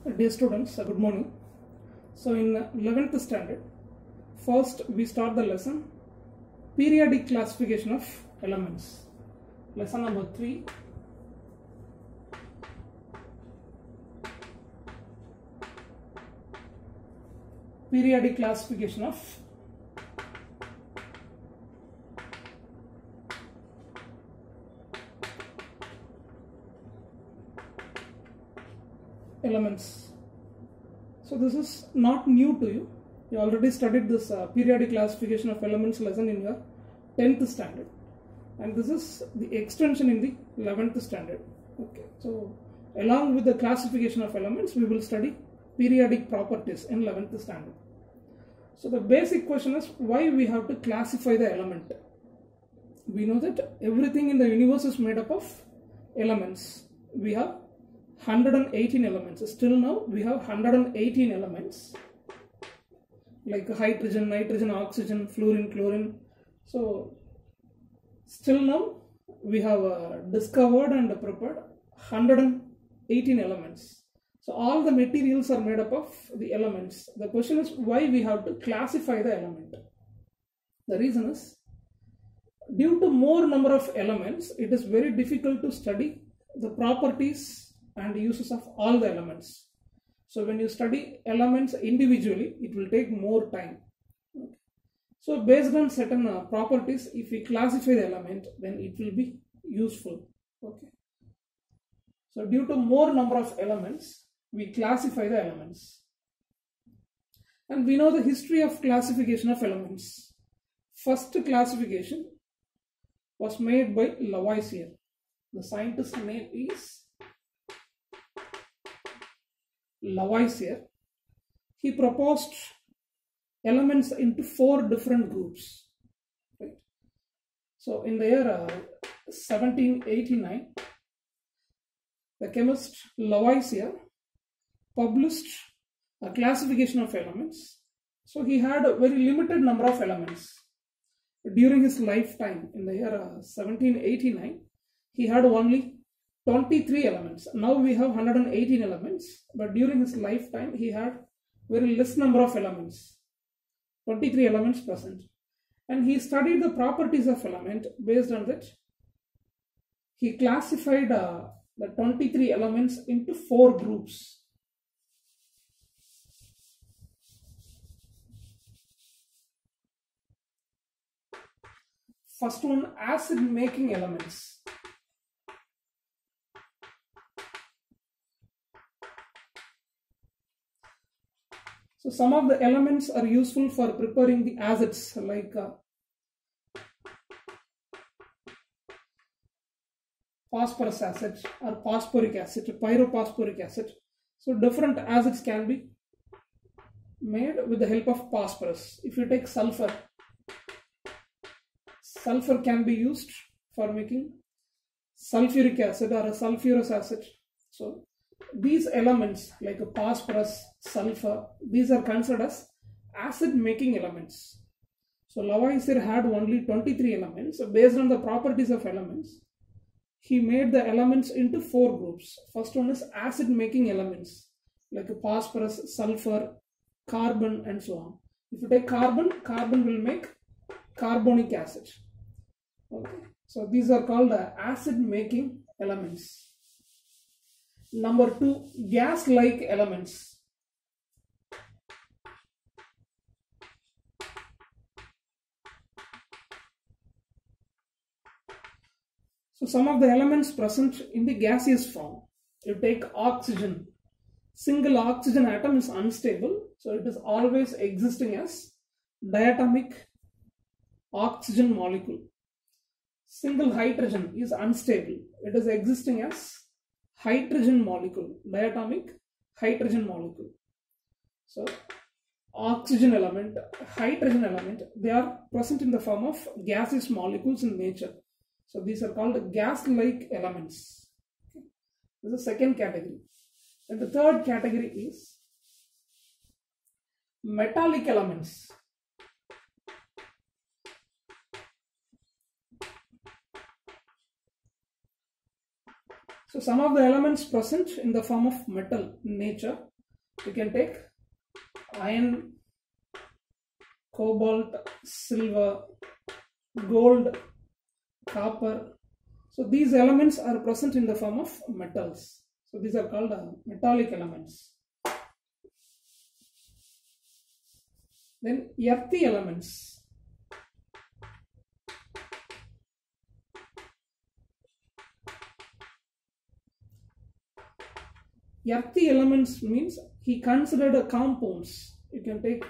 Dear students, good morning. So in 11th standard, first we start the lesson periodic classification of elements. Lesson number 3. Periodic classification of elements. So this is not new to you. You already studied this periodic classification of elements lesson in your 10th standard, and this is the extension in the 11th standard. Okay, so along with the classification of elements, we will study periodic properties in 11th standard. So the basic question is why we have to classify the element. We know that everything in the universe is made up of elements. We have 118 elements. Still now we have 118 elements like hydrogen, nitrogen, oxygen, fluorine, chlorine. So still now we have discovered and prepared 118 elements. So all the materials are made up of the elements. The question is why we have to classify the element. The reason is due to more number of elements, it is very difficult to study the properties and uses of all the elements. So when you study elements individually, it will take more time. So based on certain properties, if we classify the element, then it will be useful. Okay. So due to more number of elements, we classify the elements. And we know the history of classification of elements. First classification was made by Lavoisier. The scientist's name is Lavoisier. He proposed elements into 4 different groups. Right? So in the year 1789, the chemist Lavoisier published a classification of elements. So he had a very limited number of elements. During his lifetime, in the year 1789, he had only 23 elements. Now we have 118 elements, but during his lifetime he had very less number of elements, 23 elements present. And he studied the properties of element. Based on that, he classified the 23 elements into 4 groups. First one, acid making elements. So some of the elements are useful for preparing the acids like phosphorus acid or phosphoric acid, pyrophosphoric acid. So different acids can be made with the help of phosphorus. If you take sulfur, sulfur can be used for making sulfuric acid or a sulfurous acid. So these elements like phosphorus, sulfur, these are considered as acid making elements. So Lavoisier had only 23 elements. So based on the properties of elements, he made the elements into 4 groups. First one is acid making elements like phosphorus, sulfur, carbon, and so on. If you take carbon, carbon will make carbonic acid. Okay. So these are called acid making elements. Number 2, gas-like elements. So some of the elements present in the gaseous form. You take oxygen. Single oxygen atom is unstable, so it is always existing as diatomic oxygen molecule. Single hydrogen is unstable. It is existing as hydrogen molecule, diatomic hydrogen molecule. So oxygen element, hydrogen element, they are present in the form of gaseous molecules in nature. So these are called gas-like elements. Okay. This is the second category. And the third category is metallic elements. So some of the elements present in the form of metal in nature, You can take iron, cobalt, silver, gold, copper. So these elements are present in the form of metals. So these are called metallic elements. Then earthy elements. Earthy elements means he considered compounds. You can take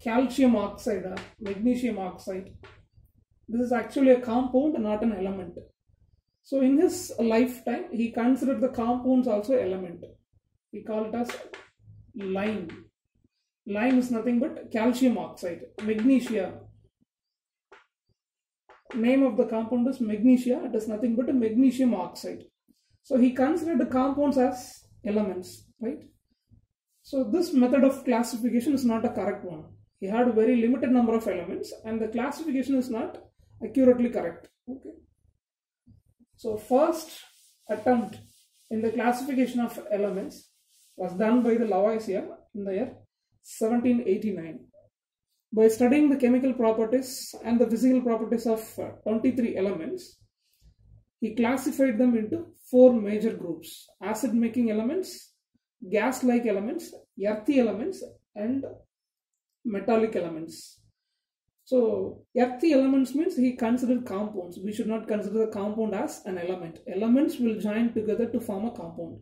calcium oxide or magnesium oxide. This is actually a compound, not an element. So in his lifetime, he considered the compounds also element. He called it as lime. Lime is nothing but calcium oxide. Magnesia. Name of the compound is magnesia. It is nothing but a magnesium oxide. So he considered the compounds as elements, right? So this method of classification is not a correct one. He had a very limited number of elements and the classification is not accurately correct. Okay. So first attempt in the classification of elements was done by the Lavoisier in the year 1789. By studying the chemical properties and the physical properties of 23 elements, he classified them into 4 major groups: acid-making elements, gas-like elements, earthy elements, and metallic elements. So earthy elements means he considered compounds. We should not consider the compound as an element. Elements will join together to form a compound.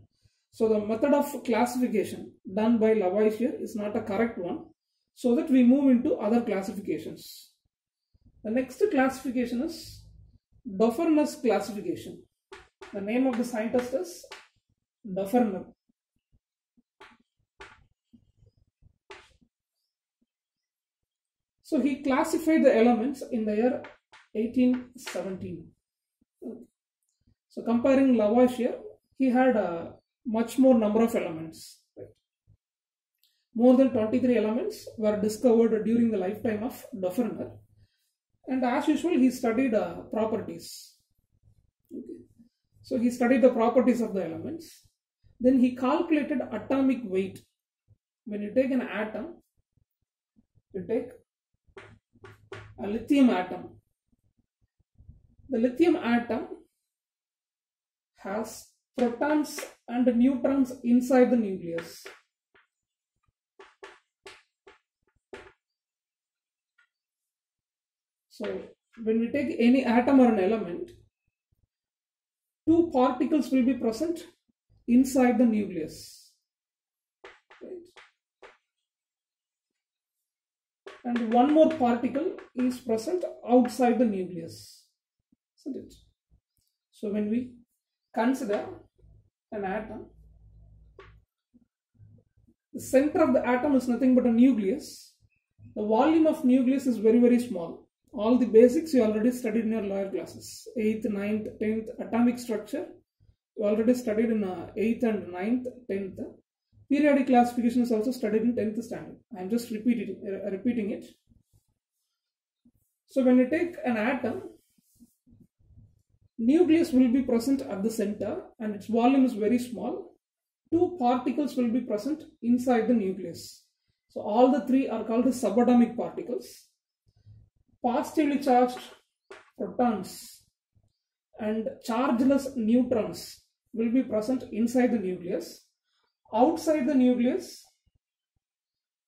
So the method of classification done by Lavoisier is not a correct one, so that we move into other classifications. The next classification is Dufferner's classification. The name of the scientist is Dufferner. So he classified the elements in the year 1817. So comparing Lavoisier, he had a much more number of elements. Right? More than 23 elements were discovered during the lifetime of Dufferner. And as usual, he studied properties. Okay. So he studied the properties of the elements. Then he calculated atomic weight. When you take an atom, you take a lithium atom. The lithium atom has protons and neutrons inside the nucleus. So when we take any atom or an element, 2 particles will be present inside the nucleus. Right? And 1 more particle is present outside the nucleus. Isn't it? So when we consider an atom, the center of the atom is nothing but a nucleus. The volume of nucleus is very, very small. All the basics you already studied in your lower classes. 8th, 9th, 10th, atomic structure. You already studied in 8th and 9th, 10th. Periodic classification is also studied in 10th standard. I am just repeating it. So when you take an atom, nucleus will be present at the center and its volume is very small. 2 particles will be present inside the nucleus. So all the 3 are called subatomic particles. Positively charged protons and chargeless neutrons will be present inside the nucleus. Outside the nucleus,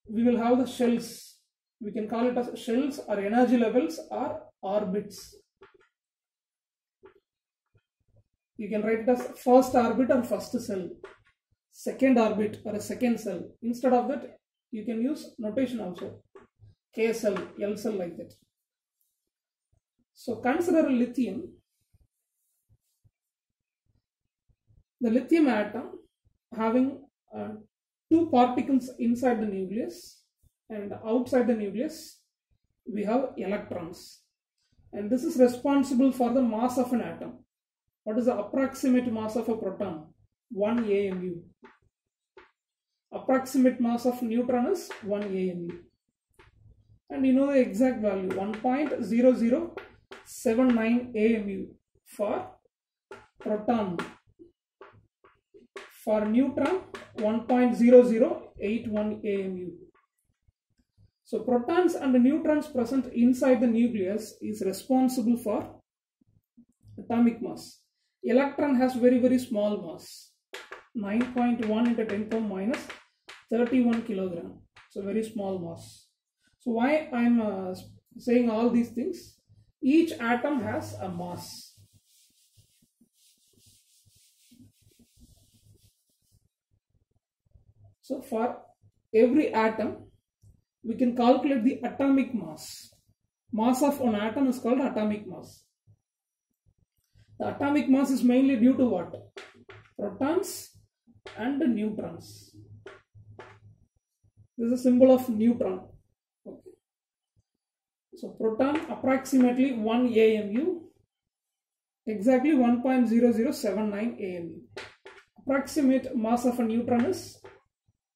we will have the shells. We can call it as shells or energy levels or orbits. You can write it as first orbit or first cell, second orbit or a second cell. Instead of that, you can use notation also. K cell, L cell, like that. So consider a lithium. The lithium atom having 2 particles inside the nucleus, and outside the nucleus we have electrons, and this is responsible for the mass of an atom. What is the approximate mass of a proton? 1 AMU. Approximate mass of neutron is 1 AMU. And you know the exact value, 1.0079 AMU for proton. For neutron, 1.0081 AMU. So protons and neutrons present inside the nucleus is responsible for atomic mass. Electron has very small mass, 9.1 into 10 power minus 31 kilogram. So very small mass. So why I am saying all these things? Each atom has a mass. So for every atom, we can calculate the atomic mass. Mass of an atom is called atomic mass. The atomic mass is mainly due to what? Protons and neutrons. This is a symbol of neutron. Okay. So proton approximately 1 AMU, exactly 1.0079 AMU. Approximate mass of a neutron is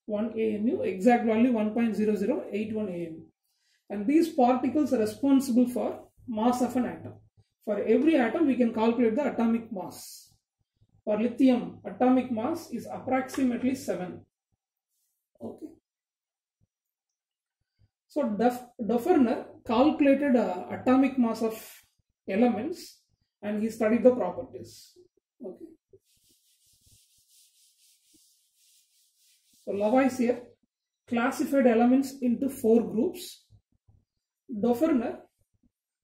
1 AMU, exact value 1.0081 AMU. And these particles are responsible for mass of an atom. For every atom, we can calculate the atomic mass. For lithium, atomic mass is approximately 7. Okay. So Dufferner calculated atomic mass of elements and he studied the properties. Okay. So Lavoisier classified elements into 4 groups. Dufferner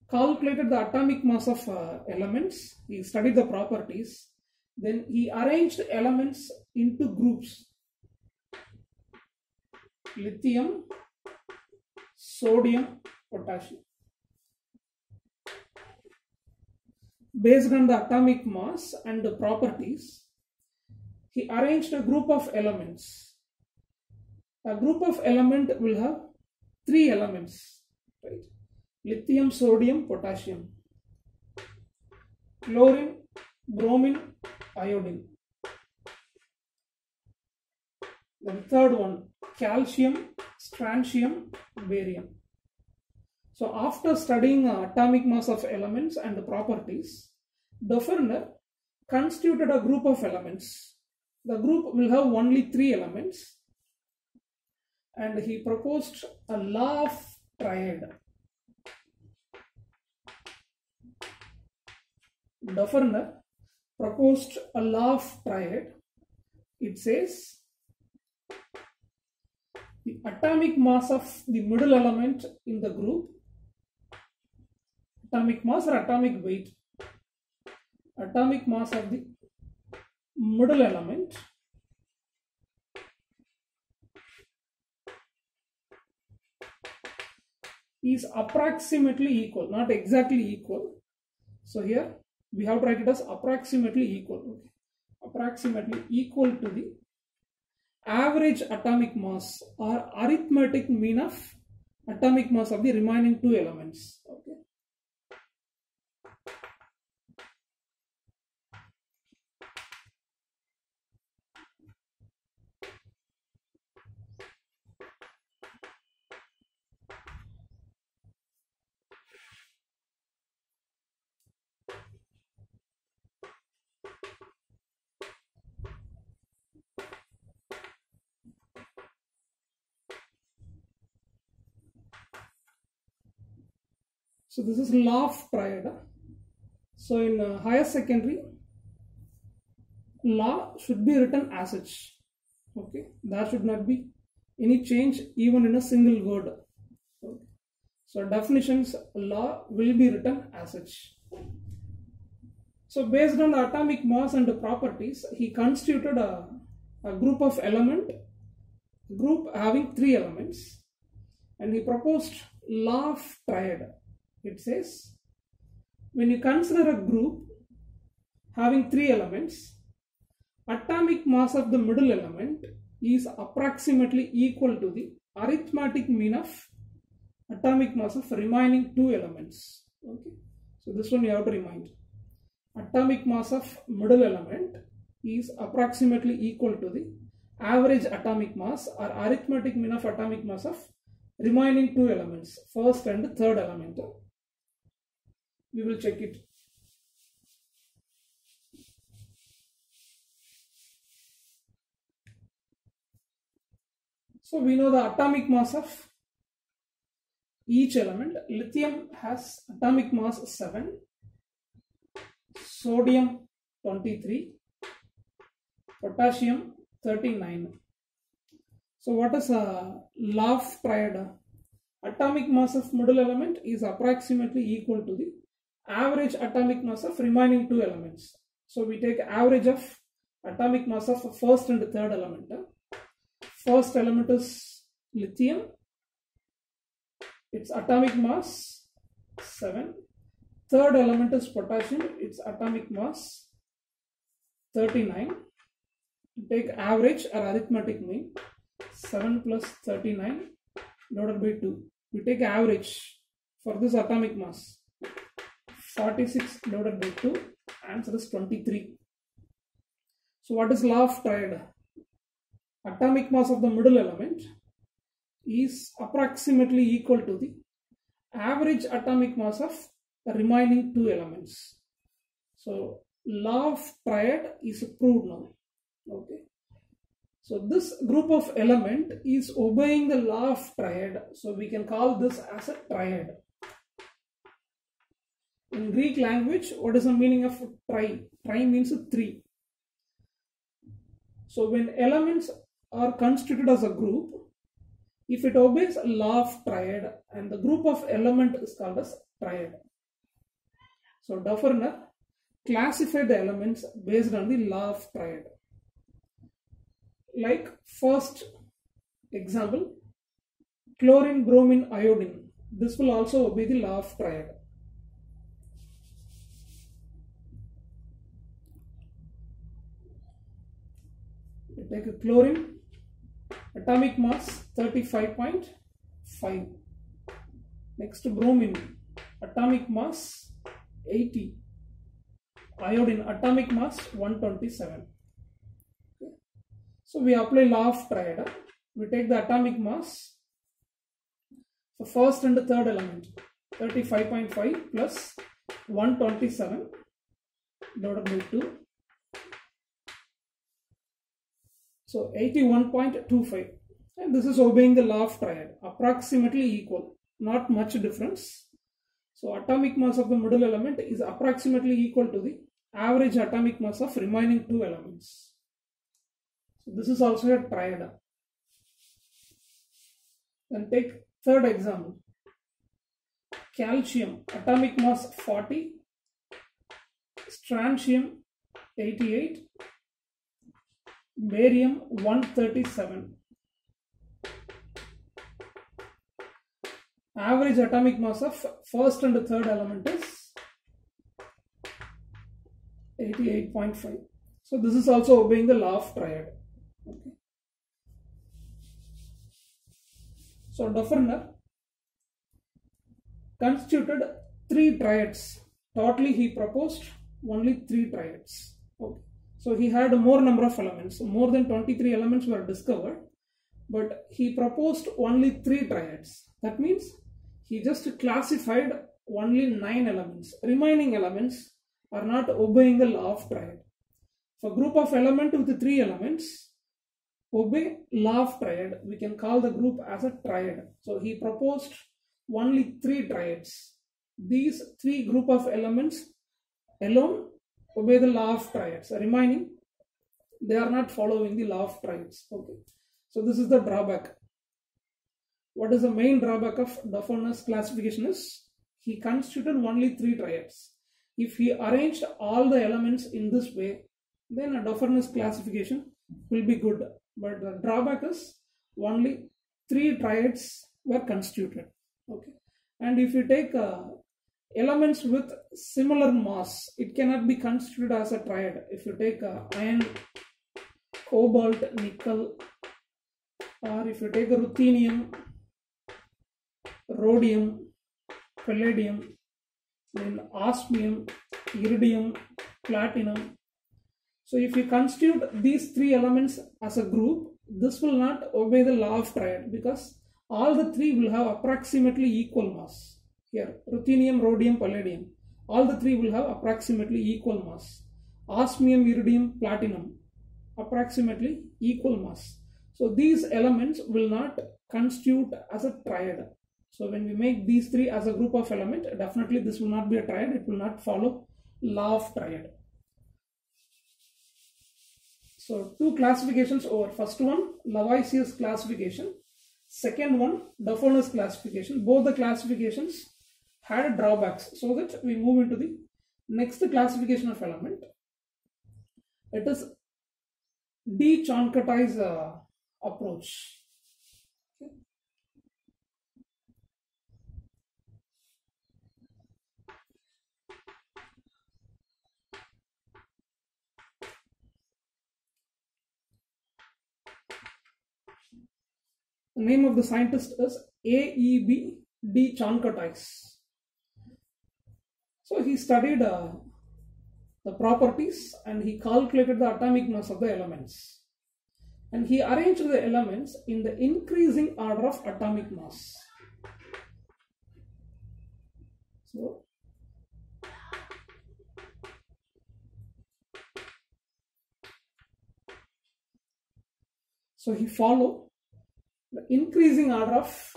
calculated the atomic mass of elements. He studied the properties. Then he arranged elements into groups. Lithium, sodium, potassium. Based on the atomic mass and the properties, he arranged a group of elements. A group of element will have 3 elements, right? Lithium, sodium, potassium, chlorine, bromine, iodine. Then third one, calcium, strontium, barium. So after studying atomic mass of elements and the properties, Dufferner constituted a group of elements. The group will have only 3 elements. And he proposed a law of triad. Dufferner proposed a law of triad. It says the atomic mass of the middle element in the group, atomic mass or atomic weight, atomic mass of the middle element is approximately equal, not exactly equal. So here we have to write it as approximately equal. Okay. Approximately equal to the average atomic mass or arithmetic mean of atomic mass of the remaining 2 elements. Okay. So this is law of triad. So in higher secondary, law should be written as such. Okay, there should not be any change even in a single word. Okay. So definitions law will be written as such. So based on the atomic mass and the properties, he constituted a group of group having 3 elements, and he proposed law of triad. It says, when you consider a group having 3 elements, atomic mass of the middle element is approximately equal to the arithmetic mean of atomic mass of remaining 2 elements. Okay, so this one you have to remind. Atomic mass of middle element is approximately equal to the average atomic mass or arithmetic mean of atomic mass of remaining 2 elements, first and third element. We will check it. So we know the atomic mass of each element. Lithium has atomic mass 7, sodium 23, potassium 39. So what is a law of triad? Atomic mass of middle element is approximately equal to the average atomic mass of remaining two elements. So we take average of atomic mass of first and third element. First element is lithium. Its atomic mass 7. Third element is potassium. Its atomic mass 39. Take average or arithmetic mean. 7 plus 39 divided by 2. We take average for this atomic mass. 46 divided by 2. Answer is 23. So what is law of triad? Atomic mass of the middle element is approximately equal to the average atomic mass of the remaining two elements. So law of triad is proved now. Okay. So this group of element is obeying the law of triad. So we can call this as a triad. In Greek language, what is the meaning of tri? Tri means 3. So when elements are constituted as a group, if it obeys a law of triad, and the group of element is called as triad. So Dufferner classified the elements based on the law of triad. Like first example, chlorine, bromine, iodine. This will also obey the law of triad. We take a chlorine, atomic mass 35.5. Next bromine, atomic mass 80. Iodine, atomic mass 127. Okay. So we apply law of triad. We take the atomic mass for first and third element, 35.5 plus 127 divided by 2. So 81.25, and this is obeying the law of triad, approximately equal, not much difference. So atomic mass of the middle element is approximately equal to the average atomic mass of remaining two elements. So this is also a triad. Then take third example, calcium, atomic mass 40, strontium 88, barium 137. Average atomic mass of first and third element is 88.5. So this is also obeying the law of triad. Okay. So Dufferner constituted 3 triads. Totally he proposed only 3 triads. Okay. So he had more number of elements. More than 23 elements were discovered, but he proposed only 3 triads. That means he just classified only 9 elements. Remaining elements are not obeying the law of triad. For group of element with 3 elements obey law of triad, we can call the group as a triad. So he proposed only 3 triads. These 3 group of elements alone obey the law of triads. Remaining, they are not following the law of triads. Okay. So this is the drawback. What is the main drawback of Dufferner's classification is he constituted only 3 triads. If he arranged all the elements in this way, then a Dufferner's classification will be good. But the drawback is only 3 triads were constituted. Okay. And if you take elements with similar mass, it cannot be constituted as a triad. If you take iron, cobalt, nickel, or if you take a ruthenium, rhodium, palladium, then osmium, iridium, platinum. So if you constitute these 3 elements as a group, this will not obey the law of triad because all the 3 will have approximately equal mass. Here, ruthenium, rhodium, palladium, all the 3 will have approximately equal mass. Osmium, iridium, platinum, approximately equal mass. So these elements will not constitute as a triad. So when we make these three as a group of element, definitely this will not be a triad. It will not follow law of triad. So two classifications over. First one, Lavoisier's classification. Second one, Dufour's classification. Both the classifications had drawbacks. So that we move into the next classification of element. It is de Choncoti's approach. The name of the scientist is A.E.B. de Choncotis. So he studied the properties and he calculated the atomic mass of the elements. And he arranged the elements in the increasing order of atomic mass. So he followed the increasing order of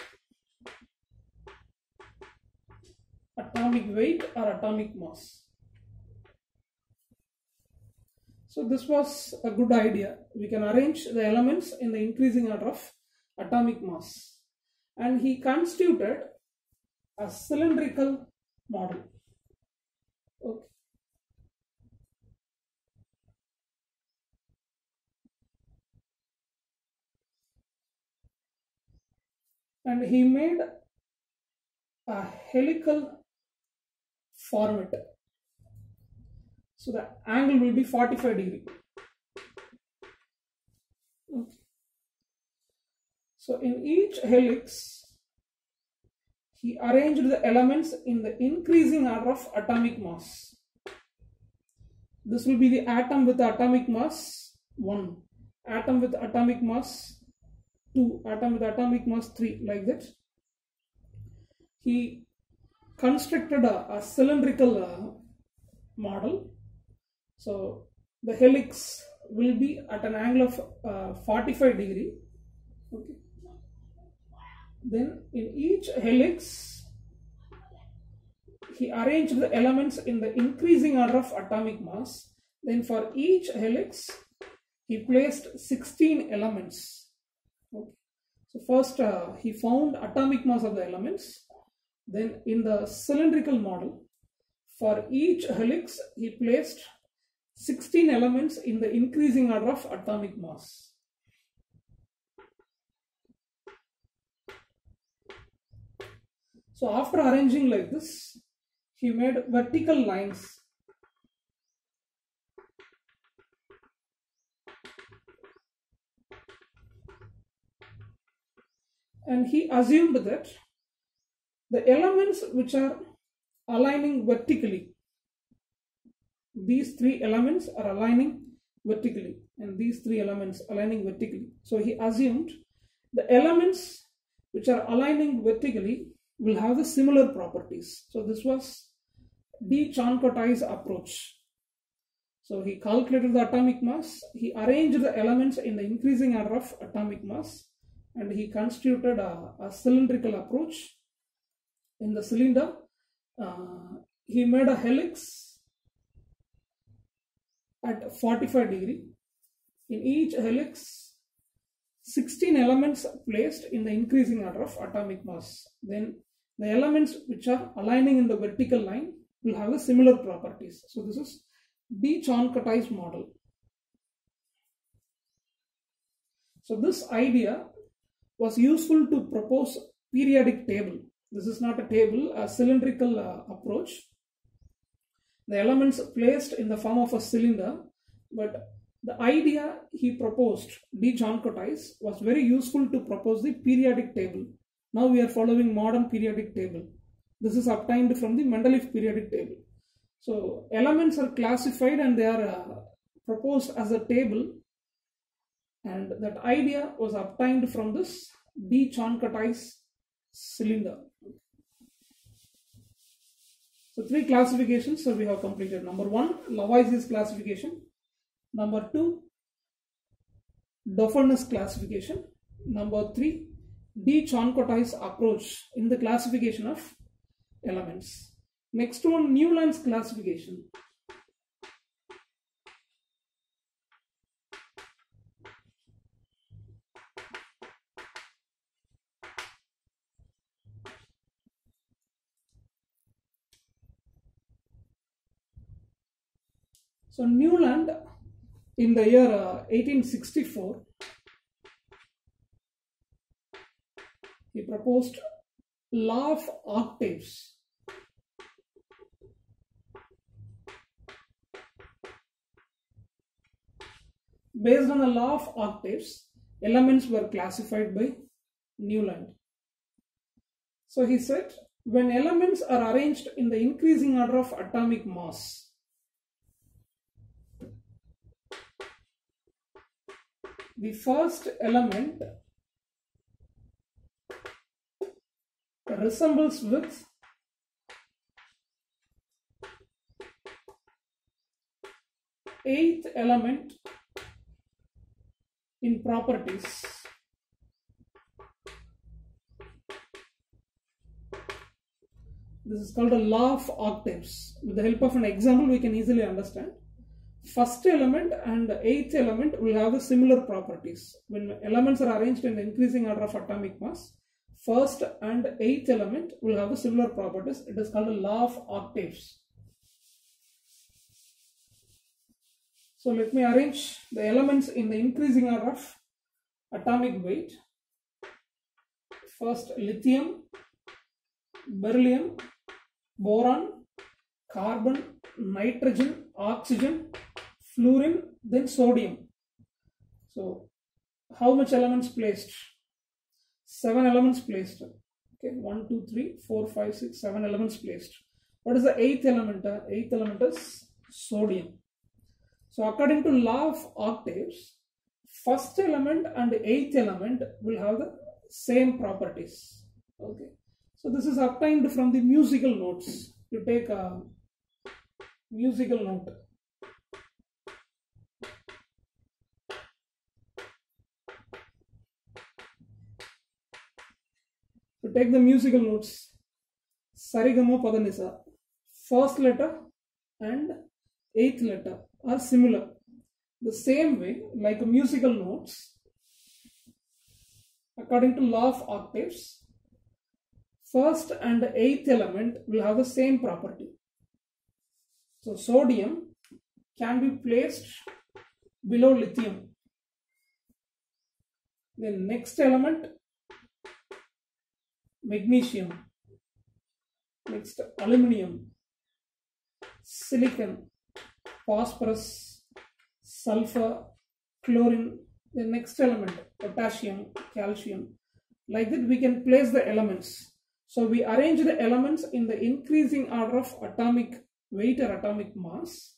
atomic weight or atomic mass. So this was a good idea. We can arrange the elements in the increasing order of atomic mass. And he constituted a cylindrical model. Okay. And he made a helical format. So the angle will be 45 degrees. Okay. So in each helix, he arranged the elements in the increasing order of atomic mass. This will be the atom with atomic mass 1, atom with atomic mass 2, atom with atomic mass 3, like that. He constructed a cylindrical model. So the helix will be at an angle of 45 degree. Okay. Then in each helix, he arranged the elements in the increasing order of atomic mass. Then for each helix, he placed 16 elements. Okay. So first he found atomic mass of the elements. Then in the cylindrical model, for each helix, he placed 16 elements in the increasing order of atomic mass. So after arranging like this, he made vertical lines. And he assumed that the elements which are aligning vertically, these three elements are aligning vertically, and these three elements aligning vertically. So he assumed the elements which are aligning vertically will have the similar properties. So this was de Choncoti's approach. So he calculated the atomic mass, he arranged the elements in the increasing order of atomic mass, and he constituted a cylindrical approach. In the cylinder, he made a helix at 45 degree. In each helix, 16 elements placed in the increasing order of atomic mass. Then the elements which are aligning in the vertical line will have the similar properties. So this is de Choncoti's model. So this idea was useful to propose periodic table. This is not a table, a cylindrical approach. The elements placed in the form of a cylinder, but the idea he proposed, de Choncotis, was very useful to propose the periodic table. Now we are following modern periodic table. This is obtained from the Mendeleev periodic table. So elements are classified and they are proposed as a table, and that idea was obtained from this de Choncotis cylinder. So three classifications we have completed. Number one, Lavoisier's classification. Number two, Dauphin's classification. Number 3, de Choncoteau's approach in the classification of elements. Next one, Newland's classification. So Newland in the year 1864, he proposed law of octaves. Based on the law of octaves, elements were classified by Newland. So he said, when elements are arranged in the increasing order of atomic mass, the first element resembles with eighth element in properties. This is called a law of octaves. With the help of an example, we can easily understand. First element and eighth element will have the similar properties. When elements are arranged in the increasing order of atomic mass, first and eighth element will have the similar properties. It is called a law of octaves. So let me arrange the elements in the increasing order of atomic weight. First, lithium, beryllium, boron, carbon, nitrogen, oxygen, fluorine, then sodium. So how much elements placed? 7 elements placed. Okay, 1, 2, 3, 4, 5, 6, 7 elements placed. What is the eighth element? Eighth element is sodium. So according to law of octaves, first element and eighth element will have the same properties. Okay, so this is obtained from the musical notes. You take a musical note. So take the musical notes. Sarigama Padanisa. First letter and eighth letter are similar. The same way, like musical notes, according to law of octaves, first and eighth element will have the same property. So sodium can be placed below lithium. Then next element, magnesium. Next, aluminium, silicon, phosphorus, sulfur, chlorine. The next element, potassium, calcium. Like that we can place the elements. So we arrange the elements in the increasing order of atomic weight or atomic mass.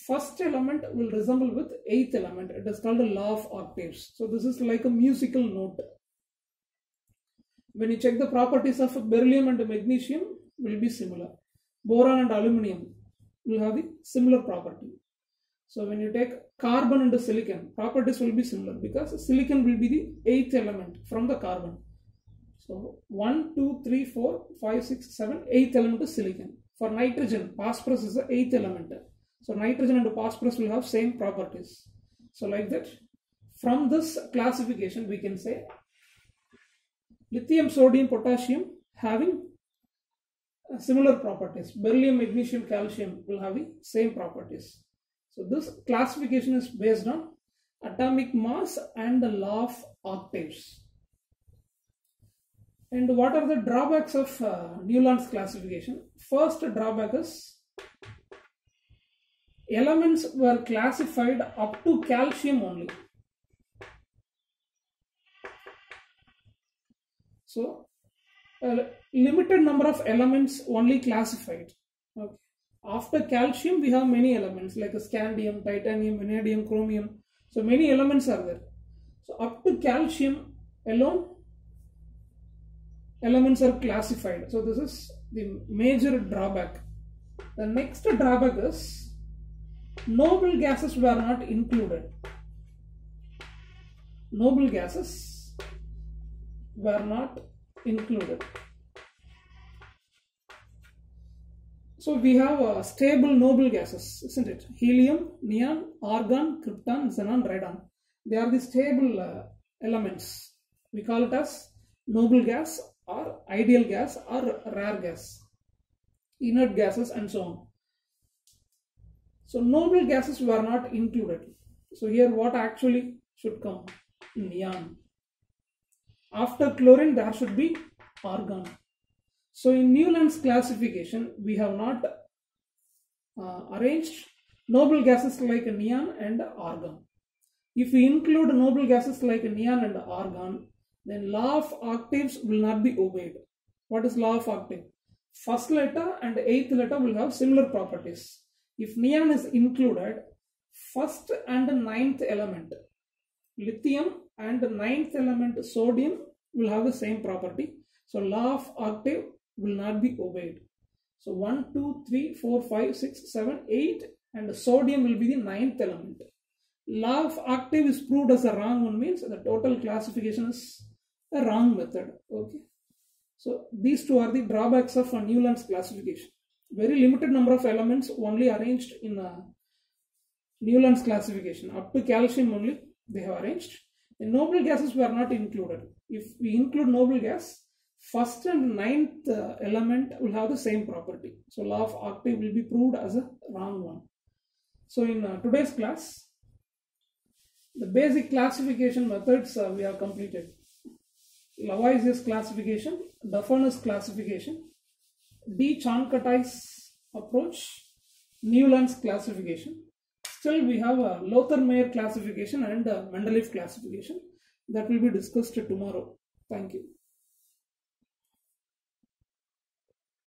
First element will resemble with eighth element. It is called the law of octaves. So this is like a musical note. When you check the properties of beryllium and magnesium will be similar. Boron and aluminium will have the similar property. So when you take carbon and silicon, properties will be similar because silicon will be the eighth element from the carbon. So 1, 2, 3, 4, 5, 6, 7, eighth element is silicon. For nitrogen, phosphorus is the eighth element. So nitrogen and phosphorus will have same properties. So like that, from this classification we can say lithium, sodium, potassium having similar properties. Beryllium, magnesium, calcium will have the same properties. So this classification is based on atomic mass and the law of octaves. And what are the drawbacks of Newland's classification? First drawback is elements were classified up to calcium only. So a limited number of elements only classified. Okay. After calcium we have many elements like scandium, titanium, vanadium, chromium. So many elements are there. So up to calcium alone elements are classified. So this is the major drawback. The next drawback is noble gases were not included. noble gases were not included. So we have stable noble gases, isn't it? Helium, neon, argon, krypton, xenon, radon. They are the stable elements. We call it as noble gas or ideal gas or rare gas, inert gases and so on. So noble gases were not included. So here what actually should come? Neon. After chlorine there should be argon. So in Newland's classification we have not arranged noble gases like neon and argon. If we include noble gases like neon and argon, then law of octaves will not be obeyed. What is law of octave? First letter and eighth letter will have similar properties. If neon is included, first and ninth element, lithium and ninth element, sodium, will have the same property. So law of octave will not be obeyed. So 1, 2, 3, 4, 5, 6, 7, 8 and sodium will be the ninth element. Law of octave is proved as a wrong one, means the total classification is a wrong method. Okay. So these two are the drawbacks of Newland's classification. Very limited number of elements only arranged in Newland's classification. Up to calcium only they have arranged. The noble gases were not included. If we include noble gas, first and ninth element will have the same property. So law of octave will be proved as a wrong one. So in today's class, the basic classification methods we have completed. Lavoisier's classification, Dufour's classification, de Chantecaille's approach, Newland's classification. Still we have a Lothar-Meyer classification and Mendeleev classification that will be discussed tomorrow. Thank you.